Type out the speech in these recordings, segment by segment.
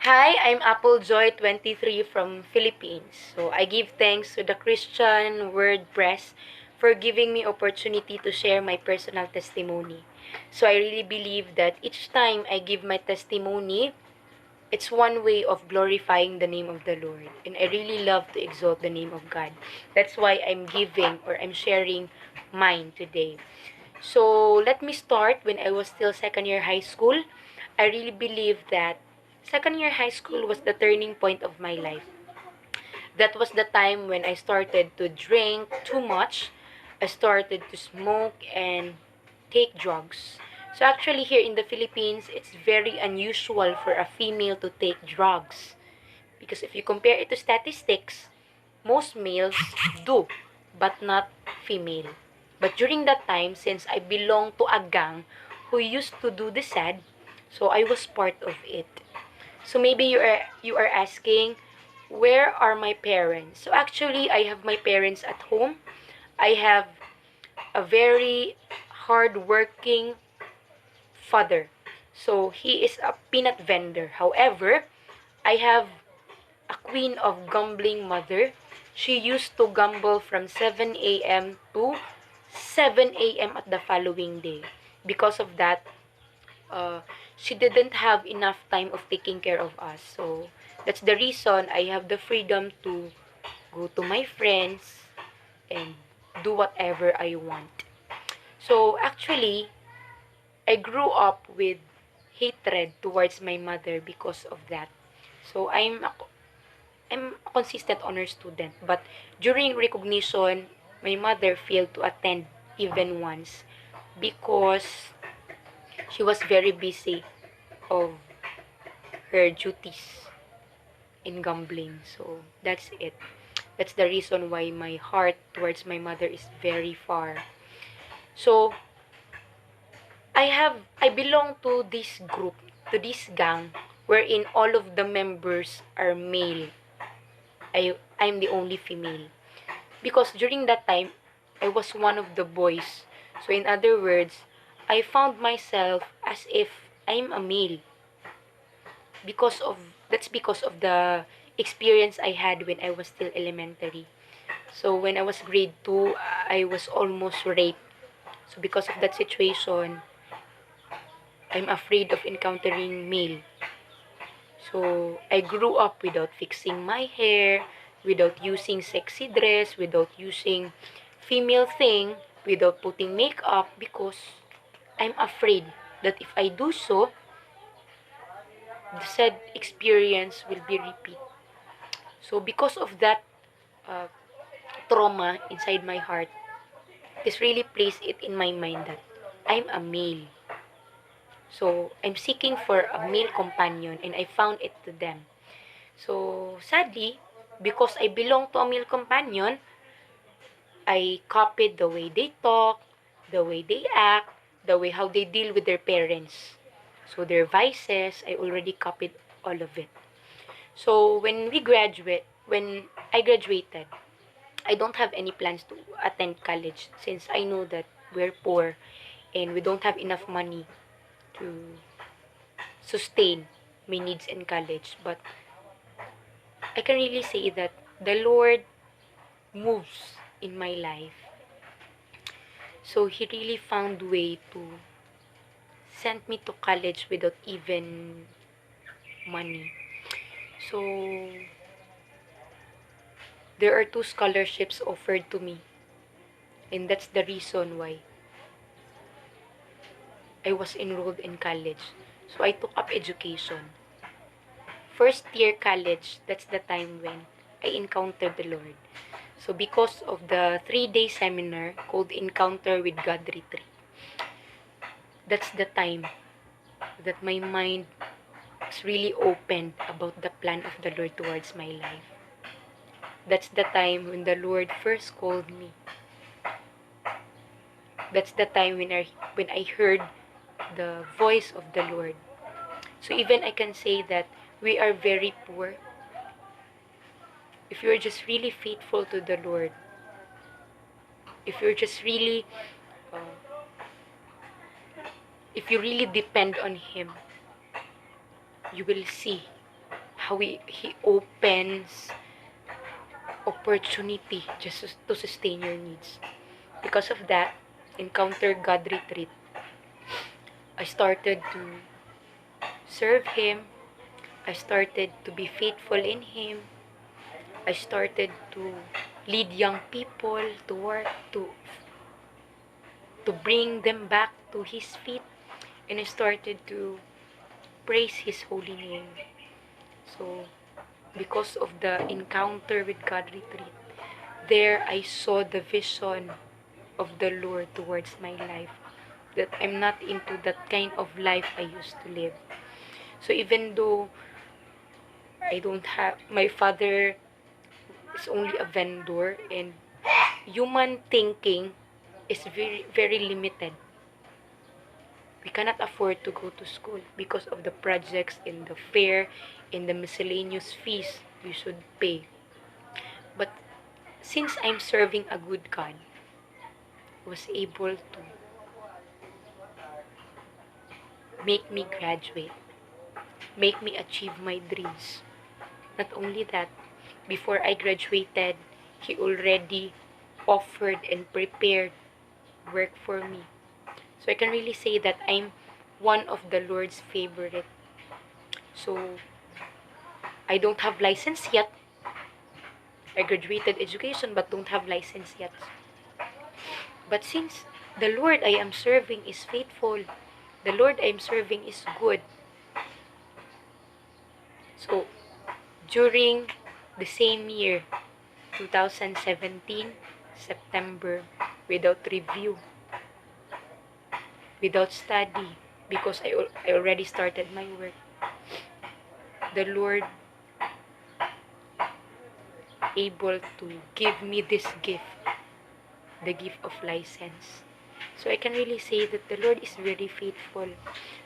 Hi, I'm Applejoy23 from Philippines. So I give thanks to the Christian Word Press for giving me opportunity to share my personal testimony. So I really believe that each time I give my testimony, it's one way of glorifying the name of the Lord. And I really love to exalt the name of God. That's why I'm giving or I'm sharing mine today. So let me start when I was still second year high school. I really believe that second year high school was the turning point of my life. That was the time when I started to drink too much. I started to smoke and take drugs. So actually here in the Philippines, it's very unusual for a female to take drugs. Because if you compare it to statistics, most males do, but not female. But during that time, since I belonged to a gang who used to do the sad, so I was part of it. So maybe you are asking, where are my parents? So actually, I have my parents at home. I have a very hardworking father. So he is a peanut vendor. However, I have a queen of gambling mother. She used to gamble from 7 a.m. to 7 a.m. at the following day. Because of that, uh, she didn't have enough time of taking care of us. So that's the reason I have the freedom to go to my friends and do whatever I want. So actually, I grew up with hatred towards my mother because of that. So I'm a consistent honor student, but during recognition, my mother failed to attend even once because she was very busy of her duties in gambling. So that's it. That's the reason why my heart towards my mother is very far. So I belong to this group, to this gang, wherein all of the members are male. I'm the only female. Because during that time, I was one of the boys. So in other words, I found myself as if I'm a male because of because of the experience I had when I was still elementary. So when I was grade 2, I was almost raped. So because of that situation, I'm afraid of encountering male. So I grew up without fixing my hair, without using sexy dress, without using female thing, without putting makeup because I'm afraid that if I do so, the said experience will be repeat. So because of that uh, trauma inside my heart, this really placed it in my mind that I'm a male. So I'm seeking for a male companion and I found it to them. So sadly, because I belong to a male companion, I copied the way they talk, the way they act, the way how they deal with their parents. So their vices, I already copied all of it. So when I graduated, I don't have any plans to attend college since I know that we're poor and we don't have enough money to sustain my needs in college. But I can really say that the Lord moves in my life. So he really found way to send me to college without even money. So there are two scholarships offered to me. And that's the reason why I was enrolled in college. So I took up education. First year college, that's the time when I encountered the Lord. So because of the 3-day seminar called Encounter with God Retreat, that's the time that my mind was really opened about the plan of the Lord towards my life. That's the time when the Lord first called me. That's the time when I heard the voice of the Lord. So even I can say that we are very poor. If you're just really faithful to the Lord, if you're just really, uh, if you really depend on Him, you will see how he opens opportunity just to sustain your needs. Because of that, Encounter God Retreat, I started to serve Him. I started to be faithful in Him. I started to lead young people to work, to bring them back to His feet. And I started to praise His holy name. So, because of the Encounter with God Retreat, there I saw the vision of the Lord towards my life. That I'm not into that kind of life I used to live. So even though I don't have, my father is only a vendor, and human thinking is very, very limited. We cannot afford to go to school because of the projects in the fair, in the miscellaneous fees we should pay. But since I'm serving a good God, I was able to make me graduate, make me achieve my dreams. Not only that, before I graduated, He already offered and prepared work for me. So I can really say that I'm one of the Lord's favorite. So I don't have license yet. I graduated education but don't have license yet. But since the Lord I am serving is faithful, the Lord I am serving is good. So during the same year, 2017, September, without review, without study, because I already started my work, the Lord able to give me this gift, the gift of license. So I can really say that the Lord is very faithful.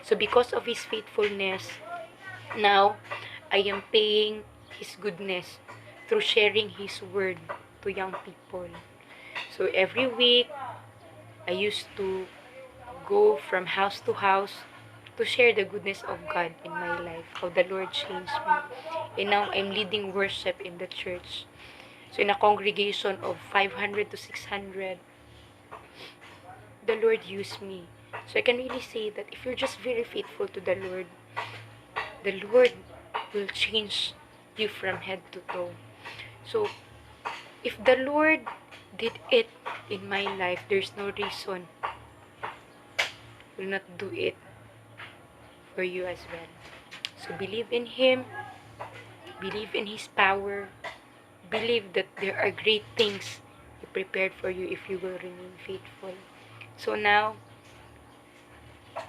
So because of His faithfulness, now I am paying His goodness through sharing His word to young people. So every week, I used to go from house to house to share the goodness of God in my life, how the Lord changed me. And now I'm leading worship in the church. So in a congregation of 500 to 600, the Lord used me. So I can really say that if you're just very faithful to the Lord will change you from head to toe. So if the Lord did it in my life, there's no reason will not do it for you as well. So believe in Him, believe in His power, believe that there are great things He prepared for you if you will remain faithful. So now,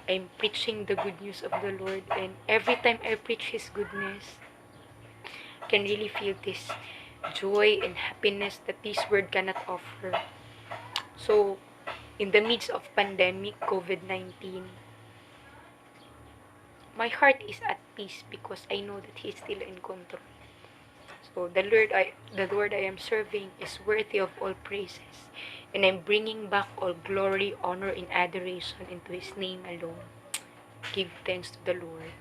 I'm preaching the good news of the Lord, and every time I preach His goodness, I can really feel this joy and happiness that this word cannot offer. So, in the midst of pandemic, COVID-19, my heart is at peace because I know that He is still in control. So the Lord I am serving is worthy of all praises, and I'm bringing back all glory, honor, and adoration into His name alone. Give thanks to the Lord.